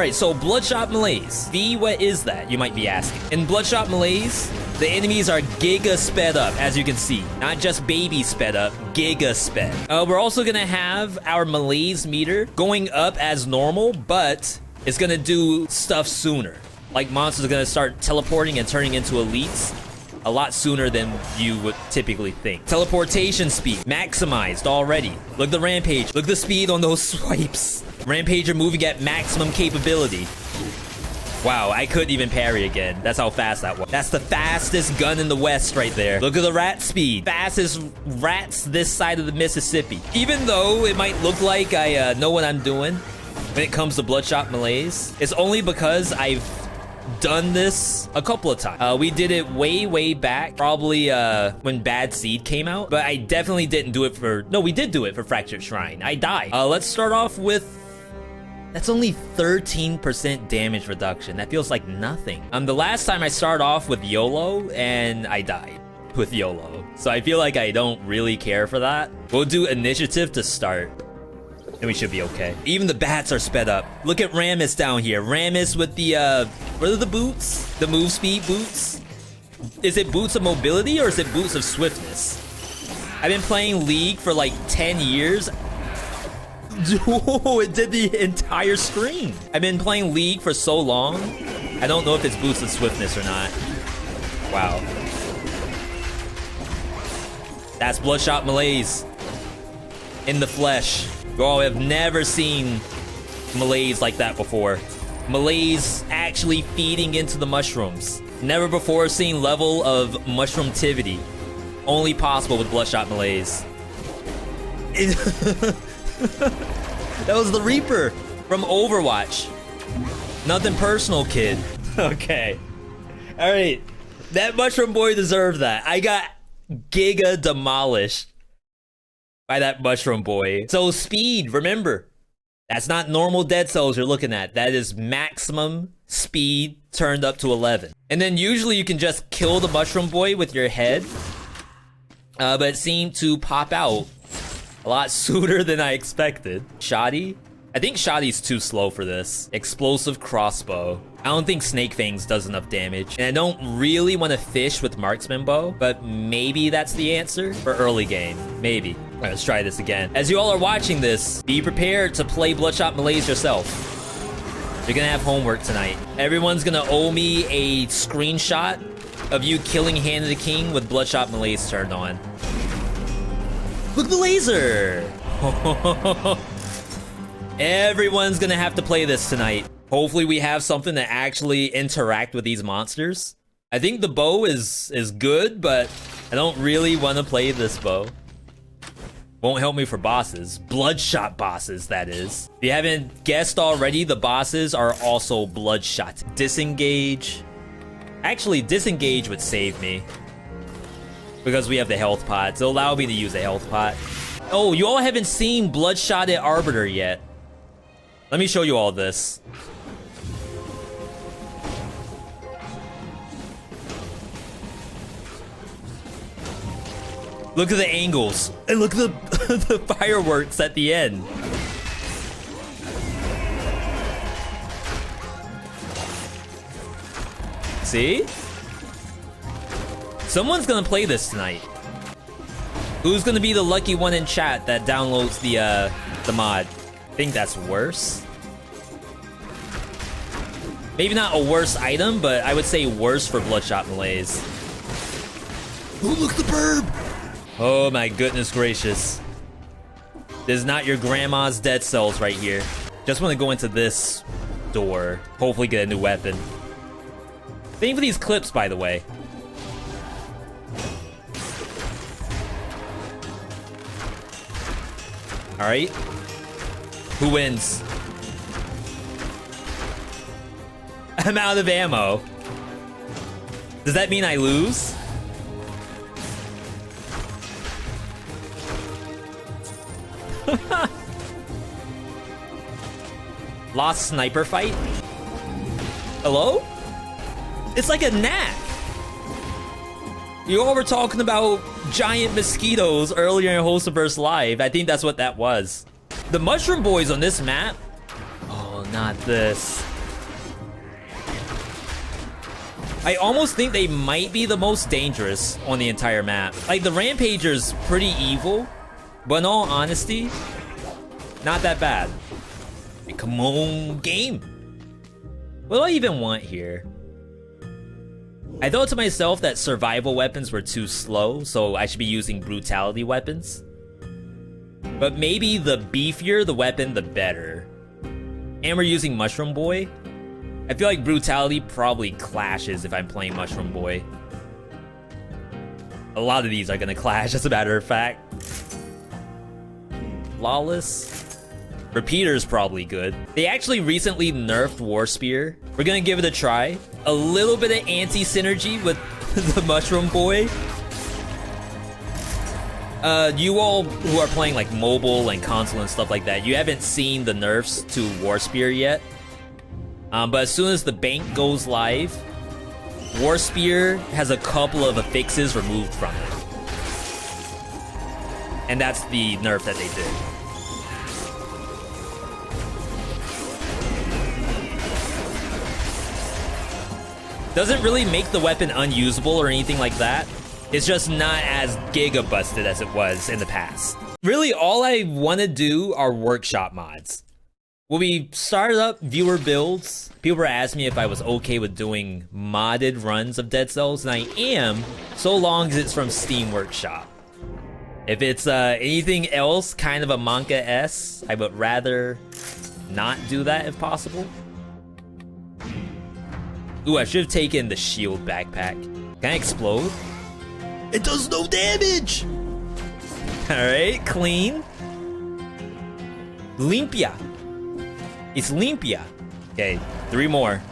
Alright, so Bloodshot Malaise. V, what is that? You might be asking. In Bloodshot Malaise, the enemies are giga sped up, as you can see. Not just baby sped up, giga sped. We're also gonna have our Malaise meter going up as normal, but it's gonna do stuff sooner. Like, monsters are gonna start teleporting and turning into elites a lot sooner than you would typically think. Teleportation speed, maximized already. Look at the Rampage. Look at the speed on those swipes. Rampager moving at maximum capability. Wow, I couldn't even parry again. That's how fast that was. That's the fastest gun in the West right there. Look at the rat speed. Fastest rats this side of the Mississippi. Even though it might look like I know what I'm doing when it comes to Bloodshot Malaise, it's only because I've done this a couple of times. We did it way back, probably when Bad Seed came out, but I definitely didn't do it for... No, we did do it for Fractured Shrine. I died. Let's start off with... That's only 13% damage reduction. That feels like nothing. The last time I started off with YOLO, and I died with YOLO. So I feel like I don't really care for that. We'll do initiative to start, and we should be okay. Even the bats are sped up. Look at Rammus down here. Rammus with the, what are the boots? The move speed boots? Is it boots of mobility or is it boots of swiftness? I've been playing League for like 10 years. Oh, it did the entire screen. I've been playing League for so long. I don't know if it's boots of swiftness or not. Wow. That's Bloodshot Malaise in the flesh. Bro, I've never seen Malaise like that before. Malaise actually feeding into the mushrooms. Never before seen level of mushroomtivity. Only possible with Bloodshot Malaise. That was the Reaper from Overwatch. Nothing personal, kid. Okay. Alright. That mushroom boy deserved that. I got giga demolished by that mushroom boy. So speed, remember, that's not normal dead cells you're looking at. That is maximum speed turned up to 11. And then usually you can just kill the mushroom boy with your head. But it seemed to pop out a lot sooner than I expected. Shoddy? I think Shoddy's too slow for this. Explosive crossbow. I don't think Snake Fangs does enough damage. And I don't really want to fish with Marksman Bow, but maybe that's the answer for early game. Maybe. All right, let's try this again. As you all are watching this, be prepared to play Bloodshot Malaise yourself. You're gonna have homework tonight. Everyone's gonna owe me a screenshot of you killing Hand of the King with Bloodshot Malaise turned on. Look at the laser! Everyone's gonna have to play this tonight. Hopefully we have something to actually interact with these monsters. I think the bow is good, but I don't really want to play this bow. Won't help me for bosses. Bloodshot bosses, that is. If you haven't guessed already, the bosses are also bloodshot. Disengage. Actually, disengage would save me, because we have the health pot. So allow me to use the health pot. Oh, you all haven't seen Bloodshotted Arbiter yet. Let me show you all this. Look at the angles. And look at the fireworks at the end. See? Someone's gonna play this tonight. Who's gonna be the lucky one in chat that downloads the mod? I think that's worse. Maybe not a worse item, but I would say worse for Bloodshot Malaise. Oh, look at the burb! Oh my goodness gracious. This is not your grandma's dead cells right here. Just want to go into this door. Hopefully get a new weapon. Thank you for these clips, by the way. Alright. Who wins? I'm out of ammo. Does that mean I lose? Lost sniper fight? Hello? It's like a gnat. You all were talking about giant mosquitoes earlier in Hostiverse Live. I think that's what that was. The mushroom boys on this map. Oh not this. I almost think they might be the most dangerous on the entire map. Like, the Rampager's pretty evil, but in all honesty, not that bad. Hey, come on, game. What do I even want here? I thought to myself that survival weapons were too slow, so I should be using brutality weapons. But maybe the beefier the weapon, the better. And we're using Mushroom Boy. I feel like brutality probably clashes if I'm playing Mushroom Boy. A lot of these are gonna clash, as a matter of fact. Flawless. Repeater's probably good. They actually recently nerfed War Spear. We're gonna give it a try. A little bit of anti-synergy with the Mushroom Boy. You all who are playing like mobile and console and stuff like that, you haven't seen the nerfs to War Spear yet. But as soon as the bank goes live, War Spear has a couple of affixes removed from it. And that's the nerf that they did. Doesn't really make the weapon unusable or anything like that. It's just not as giga busted as it was in the past. Really, all I want to do are workshop mods. When we started up viewer builds, people were asking me if I was okay with doing modded runs of Dead Cells, and I am, so long as it's from Steam Workshop. If it's anything else, kind of a Monka-esque, I would rather not do that if possible. Ooh, I should have taken the shield backpack. Can I explode? It does no damage! Alright, clean. Limpia. It's limpia. Okay, 3 more.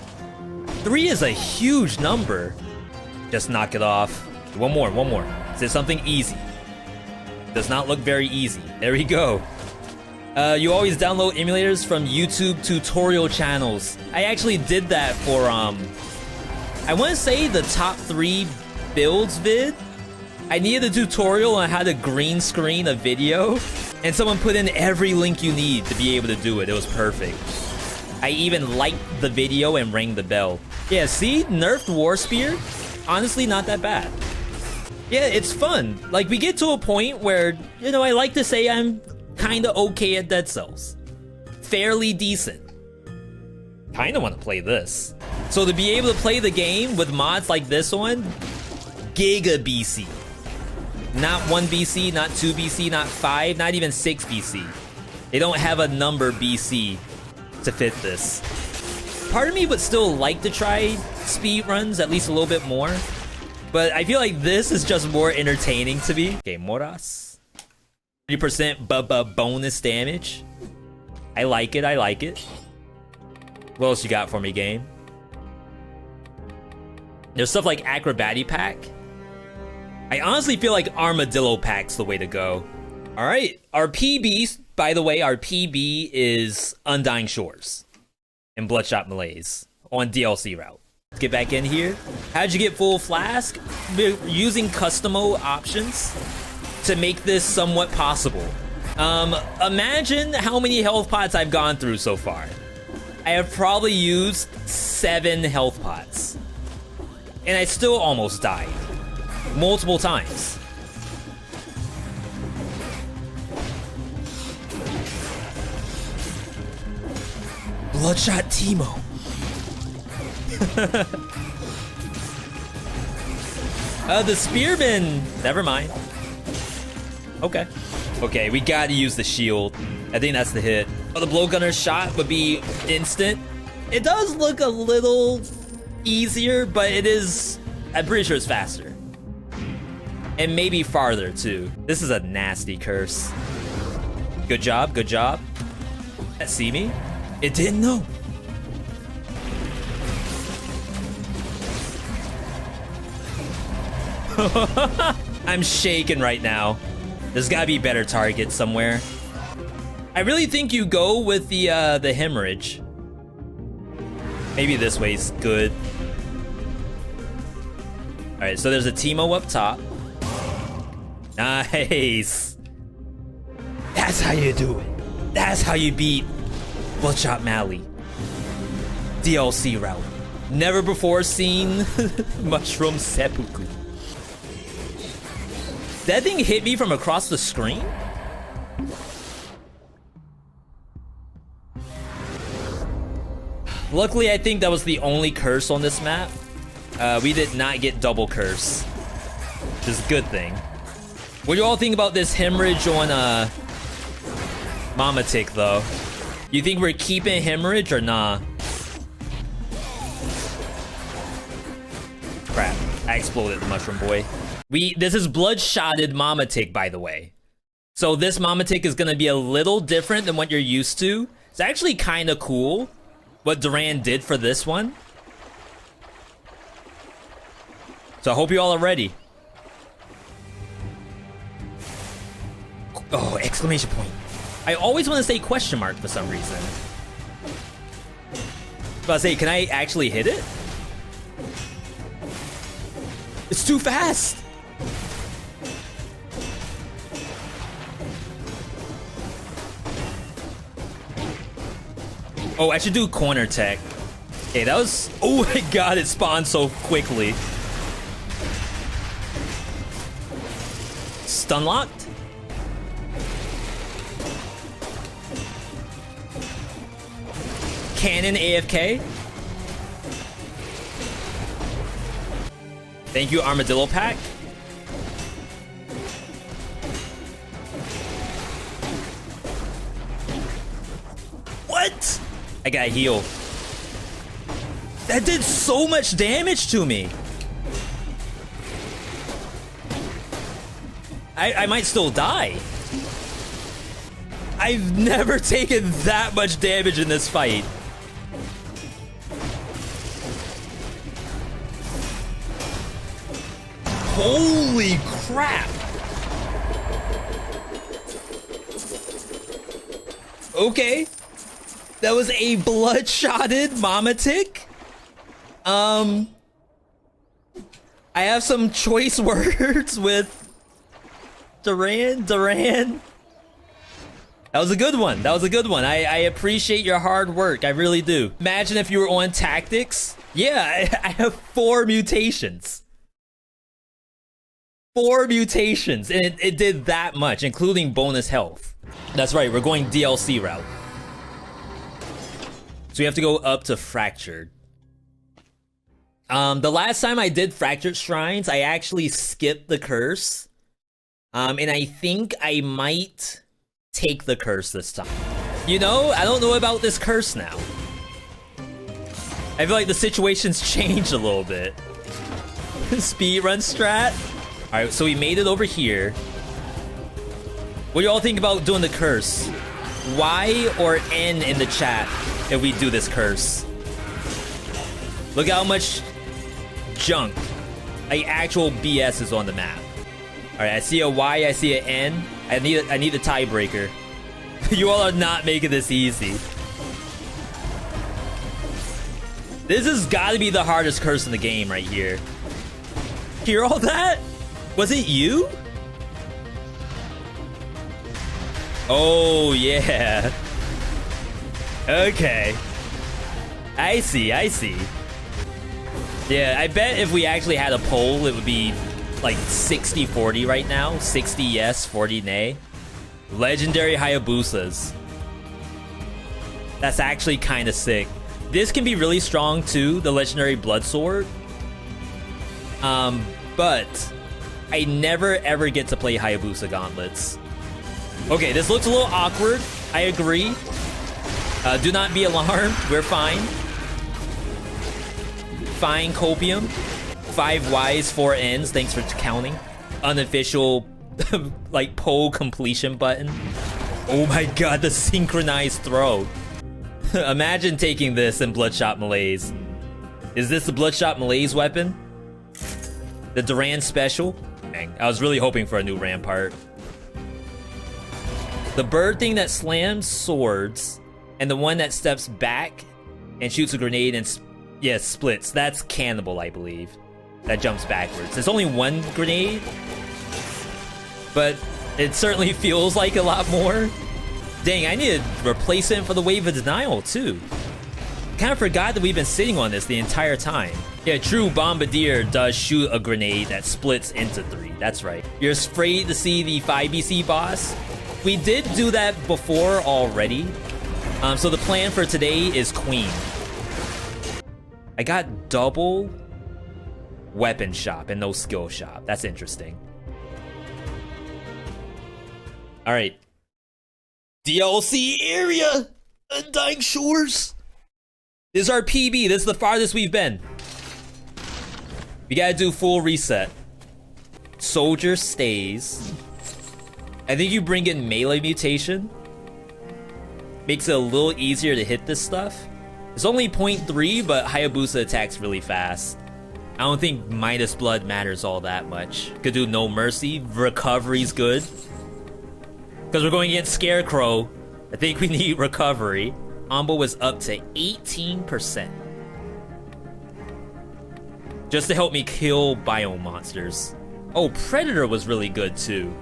3 is a huge number. Just knock it off. One more. Is it something easy? Does not look very easy. There we go. You always download emulators from YouTube tutorial channels. I actually did that for, I want to say the top 3 builds vid. I needed a tutorial on how to green screen a video, and someone put in every link you need to be able to do it. It was perfect. I even liked the video and rang the bell. Yeah, see? Nerfed War Spear? Honestly, not that bad. Yeah, it's fun. Like, we get to a point where, you know, I like to say I'm kinda okay at Dead Cells. Fairly decent. Kinda wanna play this. So to be able to play the game with mods like this one, Giga BC. Not 1 BC, not 2 BC, not 5, not even 6 BC. They don't have a number BC to fit this. Part of me would still like to try speed runs at least a little bit more, but I feel like this is just more entertaining to me. Okay, Morass. 30% bonus damage. I like it, I like it. What else you got for me, game? There's stuff like Acrobatic Pack. I honestly feel like Armadillo Pack's the way to go. Alright, our PB, by the way, our PB is Undying Shores and Bloodshot Malaise on DLC route. Let's get back in here. How'd you get full flask? We're using customo options to make this somewhat possible. Imagine how many health pots I've gone through so far. I have probably used 7 health pots. And I still almost died. Multiple times. Bloodshot Teemo. The spearman. Never mind. Okay. Okay, we gotta use the shield. I think that's the hit. Oh, the blowgunner shot would be instant. It does look a little easier, but it is... I'm pretty sure it's faster. And maybe farther, too. This is a nasty curse. Good job, good job. That see me? It didn't know. I'm shaking right now. There's gotta be better targets somewhere. I really think you go with the hemorrhage. Maybe this way's good. Alright, so there's a Teemo up top. Nice. That's how you do it. That's how you beat Bloodshot Malaise. DLC route. Never before seen mushroom seppuku. That thing hit me from across the screen? Luckily, I think that was the only curse on this map. We did not get double curse. Which is a good thing. What do you all think about this hemorrhage on Mama Tick, though? You think we're keeping hemorrhage or nah? Crap. I exploded the mushroom boy. This is bloodshotted Mama Tick, by the way. So this Mama Tick is gonna be a little different than what you're used to. It's actually kind of cool what Duran did for this one. So I hope you all are ready. Oh, exclamation point. I always want to say question mark for some reason. I was about to say, can I actually hit it? It's too fast. Oh, I should do corner tech. Okay, that was... Oh my god, it spawned so quickly. Stun locked? Cannon AFK? Thank you, Armadillo Pack. What? I got heal. That did so much damage to me. I might still die. I've never taken that much damage in this fight. Holy crap. Okay. That was a bloodshotted Mama Tick. I have some choice words with Duran. That was a good one. That was a good one. I appreciate your hard work. I really do. Imagine if you were on tactics. Yeah, I have 4 mutations. 4 mutations, and it did that much, including bonus health. That's right, we're going DLC route. So we have to go up to Fractured. The last time I did Fractured Shrines, I actually skipped the curse. And I think I might take the curse this time. You know, I don't know about this curse now. I feel like the situation's changed a little bit. Speedrun strat. Alright, so we made it over here. What do you all think about doing the curse? Y or N in the chat if we do this curse. Look how much junk, like actual BS is on the map. Alright, I see a Y, I see an N. I need a tiebreaker. You all are not making this easy. This has got to be the hardest curse in the game right here. Hear all that? Was it you? Oh, yeah. Okay. I see. Yeah, I bet if we actually had a poll, it would be like 60-40 right now. 60 yes, 40 nay. Legendary Hayabusas. That's actually kind of sick. This can be really strong too, the Legendary Blood Sword. But I never ever get to play Hayabusa Gauntlets. Okay, this looks a little awkward. I agree. Do not be alarmed. We're fine. Fine, Copium. 5 Ys, 4 Ns. Thanks for counting. Unofficial, like, poll completion button. Oh my god, the synchronized throw. Imagine taking this in Bloodshot Malaise. Is this the Bloodshot Malaise weapon? The Duran special? Dang, I was really hoping for a new Rampart. The bird thing that slams swords, and the one that steps back and shoots a grenade and splits. That's Cannibal, I believe. That jumps backwards. It's only one grenade, but it certainly feels like a lot more. Dang, I need to replace him for the Wave of Denial too. Kind of forgot that we've been sitting on this the entire time. Yeah, true, Bombardier does shoot a grenade that splits into 3. That's right. You're afraid to see the 5BC boss? We did do that before already. So the plan for today is Queen. I got double weapon shop and no skill shop. That's interesting. All right. DLC area! Undying Shores! This is our PB. This is the farthest we've been. We gotta do full reset. Soldier stays. I think you bring in melee mutation. Makes it a little easier to hit this stuff. It's only 0.3, but Hayabusa attacks really fast. I don't think Midas Blood matters all that much. Could do No Mercy. Recovery's good. Because we're going against Scarecrow. I think we need recovery. Combo was up to 18%. Just to help me kill biome monsters. Oh, Predator was really good too.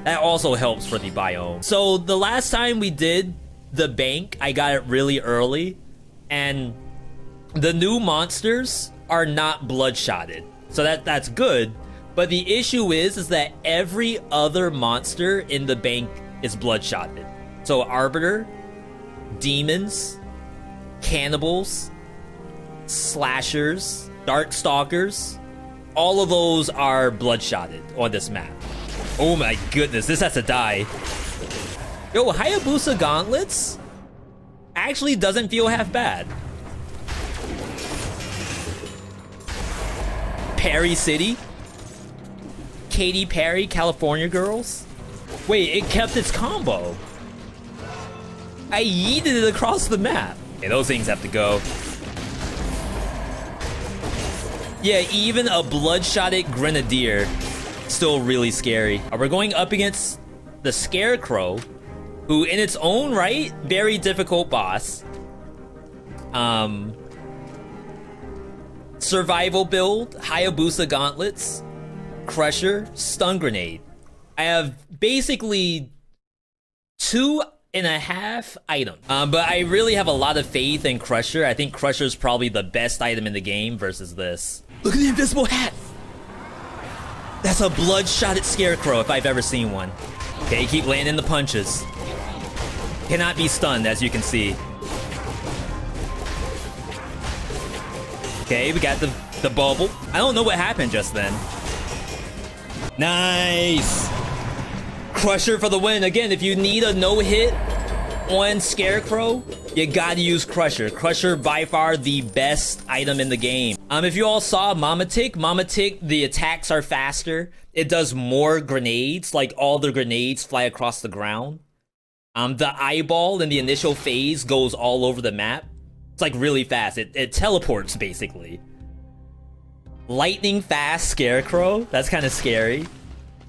That also helps for the biome. So the last time we did the bank, I got it really early. And the new monsters are not bloodshotted. So that's good. But the issue is that every other monster in the bank is bloodshotted. So Arbiter, Demons, Cannibals, Slashers, Darkstalkers, all of those are bloodshotted on this map. Oh my goodness, this has to die. Yo, Hayabusa Gauntlets actually doesn't feel half bad. Perry City. Katy Perry, California Girls. Wait, it kept its combo. I yeeted it across the map. Okay, those things have to go. Yeah, even a bloodshotted Grenadier, still really scary. We're going up against the Scarecrow, who in its own right, very difficult boss. Survival build, Hayabusa Gauntlets, Crusher, Stun Grenade. I have basically 2.5 items. But I really have a lot of faith in Crusher. I think Crusher is probably the best item in the game versus this. Look at the invisible hat! That's a bloodshotted Scarecrow if I've ever seen one. Okay, keep landing the punches. Cannot be stunned, as you can see. Okay, we got the bubble. I don't know what happened just then. Nice! Crusher for the win. Again, if you need a no-hit on Scarecrow, you gotta use Crusher. Crusher, by far, the best item in the game. If you all saw Mama Tick, the attacks are faster. It does more grenades, like all the grenades fly across the ground. The eyeball in the initial phase goes all over the map. It's like really fast. It teleports, basically. Lightning fast Scarecrow, that's kind of scary.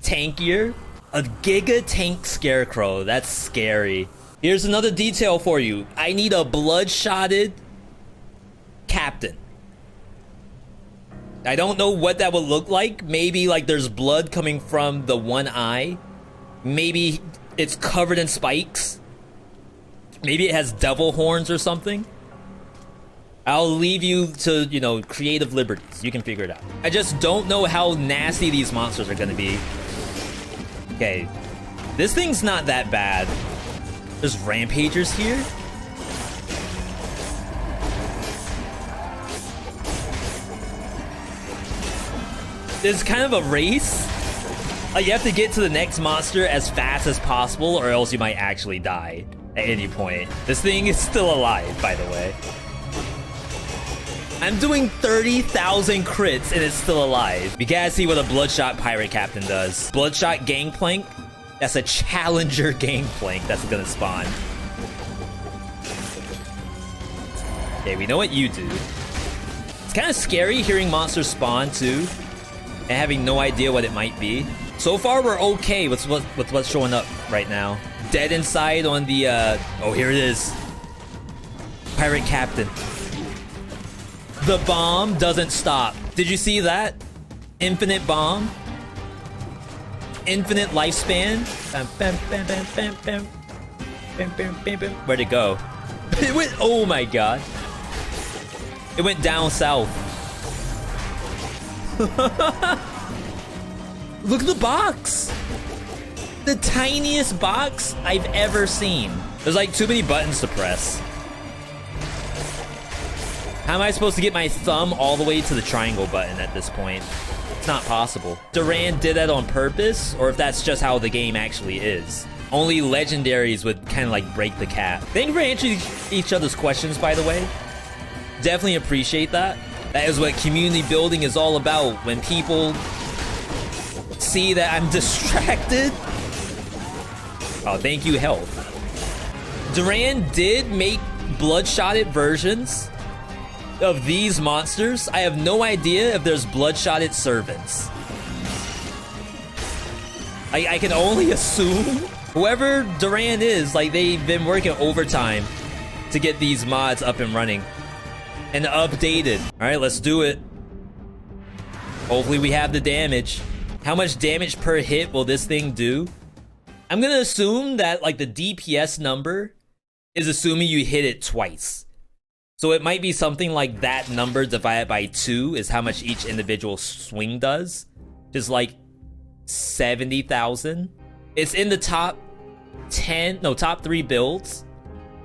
Tankier, a Giga Tank Scarecrow, that's scary. Here's another detail for you. I need a bloodshotted captain. I don't know what that would look like. Maybe like there's blood coming from the one eye. Maybe it's covered in spikes. Maybe it has devil horns or something. I'll leave you to, you know, creative liberties. You can figure it out. I just don't know how nasty these monsters are gonna be. Okay, this thing's not that bad. There's rampagers here. It's kind of a race. You have to get to the next monster as fast as possible or else you might actually die at any point. This thing is still alive, by the way. I'm doing 30,000 crits and it's still alive. You gotta see what a Bloodshot Pirate Captain does. Bloodshot Gangplank? That's a Challenger Gangplank that's gonna spawn. Okay, we know what you do. It's kind of scary hearing monsters spawn too and having no idea what it might be. So far we're okay with what's showing up right now. Dead inside on the, oh, here it is. Pirate Captain. The bomb doesn't stop. Did you see that? Infinite bomb. Infinite lifespan. Bam, bam, bam, bam, bam, bam. Bam, bam, bam, bam. Where'd it go? It went, oh my god. It went down south. Look at the box. The tiniest box I've ever seen. There's like too many buttons to press. How am I supposed to get my thumb all the way to the triangle button at this point? It's not possible. Duran did that on purpose, or if that's just how the game actually is. Only legendaries would kind of like break the cap. Thank you for answering each other's questions, by the way. Definitely appreciate that. That is what community building is all about. When people see that I'm distracted. Oh, thank you, Health. Duran did make bloodshotted versions of these monsters. I have no idea if there's bloodshotted servants. I can only assume whoever Duran is, like, they've been working overtime to get these mods up and running and updated. All right, let's do it. Hopefully we have the damage. How much damage per hit will this thing do? I'm gonna assume that like the DPS number is assuming you hit it twice. So it might be something like that number divided by 2 is how much each individual swing does. Just like 70,000. It's in the top 3 builds.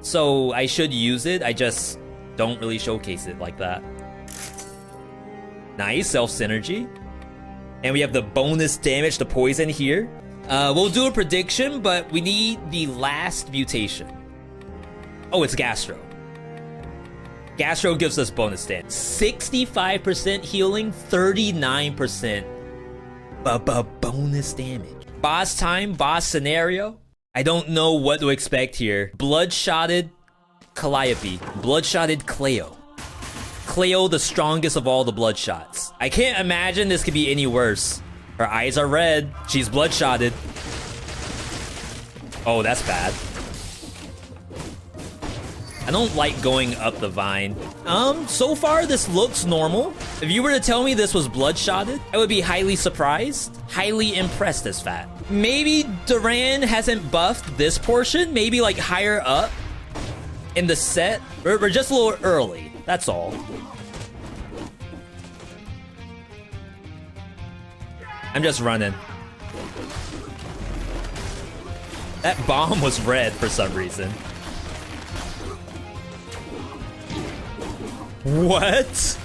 So I should use it. I just don't really showcase it like that. Nice, self-synergy. And we have the bonus damage to poison here. We'll do a prediction, but we need the last mutation. Oh, it's Gastro. Gastro gives us bonus damage. 65% healing, 39% bonus damage. Boss time, boss scenario. I don't know what to expect here. Bloodshotted Calliope. Bloodshotted Cleo. Cleo, the strongest of all the bloodshots. I can't imagine this could be any worse. Her eyes are red. She's bloodshotted. Oh, that's bad. I don't like going up the vine. So far this looks normal. If you were to tell me this was bloodshotted, I would be highly surprised, highly impressed as fact. Maybe Duran hasn't buffed this portion, maybe like higher up in the set. We're just a little early, that's all. I'm just running. That bomb was red for some reason. What?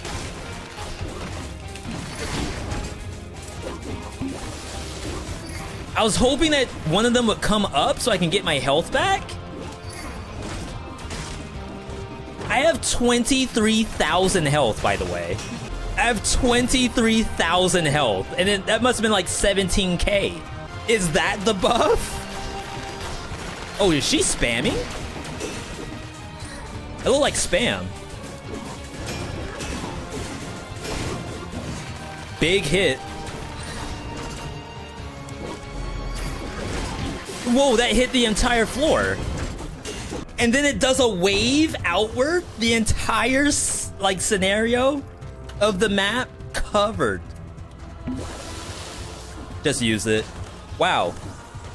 I was hoping that one of them would come up so I can get my health back. I have 23,000 health, by the way. I have 23,000 health, and that must have been like 17k. Is that the buff? Oh, is she spamming? It looked like spam. Big hit. Whoa, that hit the entire floor. And then it does a wave outward, the entire like scenario of the map covered. Just use it. Wow.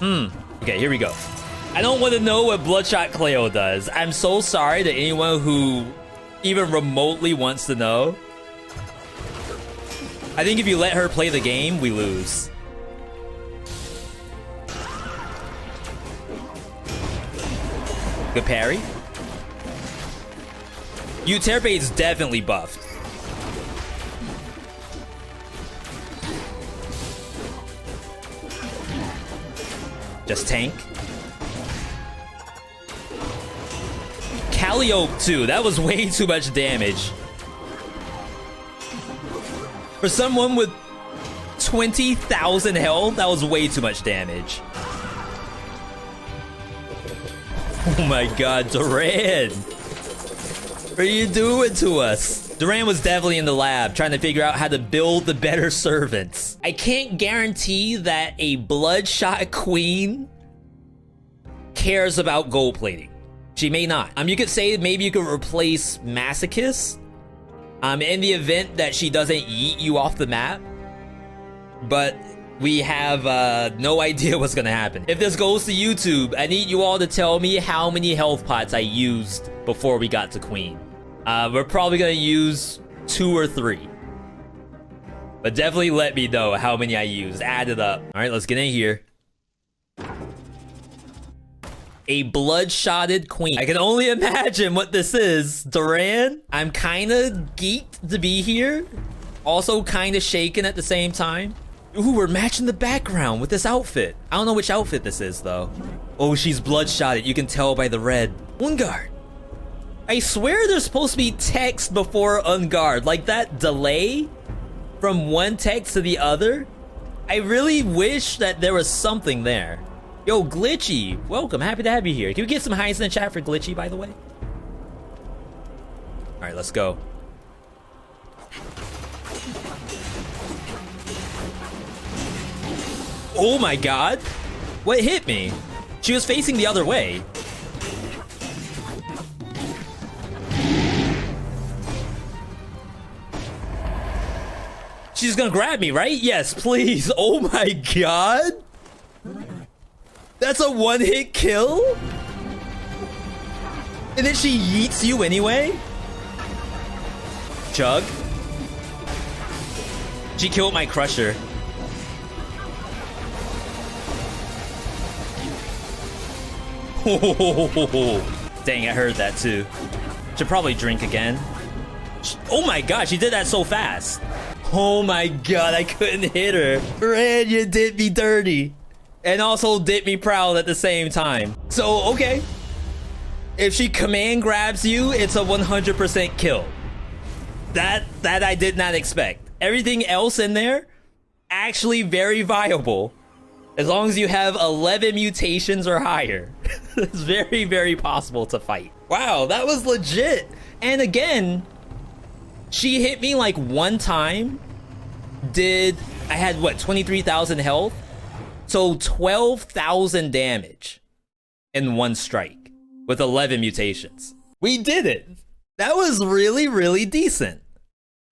Okay, here we go. I don't want to know what Bloodshot Cleo does. I'm so sorry to anyone who even remotely wants to know. I think if you let her play the game, we lose. Good parry. Euterpe's definitely buffed. Just tank. Calliope too. That was way too much damage. For someone with 20,000 health, that was way too much damage. Oh my god, Duran! What are you doing to us? Duran was definitely in the lab trying to figure out how to build the better servants. I can't guarantee that a Bloodshot Queen cares about gold plating. She may not. You could say maybe you could replace Masochist in the event that she doesn't yeet you off the map. But we have no idea what's gonna happen. If this goes to YouTube, I need you all to tell me how many health pots I used before we got to Queen. We're probably gonna use 2 or 3. But definitely let me know how many I used. Add it up. All right, let's get in here. A bloodshotted queen. I can only imagine what this is. Duran, I'm kind of geeked to be here. Also kind of shaken at the same time. Ooh, we're matching the background with this outfit. I don't know which outfit this is, though. Oh, she's bloodshotted. You can tell by the red. Unguard. I swear there's supposed to be text before Unguard. Like that delay from one text to the other. I really wish that there was something there. Yo, Glitchy, welcome. Happy to have you here. Can we get some highs in the chat for Glitchy, by the way? All right, let's go. Oh my god. What hit me? She was facing the other way. She's gonna grab me, right? Yes, please. Oh my god. That's a one-hit kill? And then she yeets you anyway? Chug. She killed my crusher. Dang, I heard that too. Should probably drink again. Oh my god, she did that so fast. Oh my god, I couldn't hit her. Red, you did me dirty. And also did me proud at the same time. So, okay. If she command grabs you, it's a 100% kill. That I did not expect. Everything else in there, actually very viable. As long as you have 11 mutations or higher. It's very, very possible to fight. Wow, that was legit. And again, she hit me like one time. I had what, 23,000 health? So 12,000 damage in one strike with 11 mutations. We did it. That was really, really decent.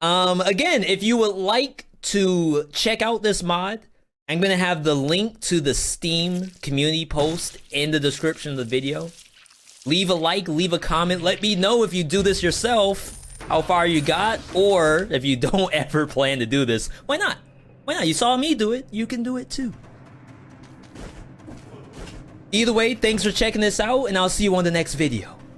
Again, if you would like to check out this mod, I'm gonna have the link to the Steam community post in the description of the video. Leave a like, leave a comment, let me know if you do this yourself, how far you got, or if you don't ever plan to do this, why not? Why not? You saw me do it, you can do it too. Either way, thanks for checking this out, and I'll see you on the next video.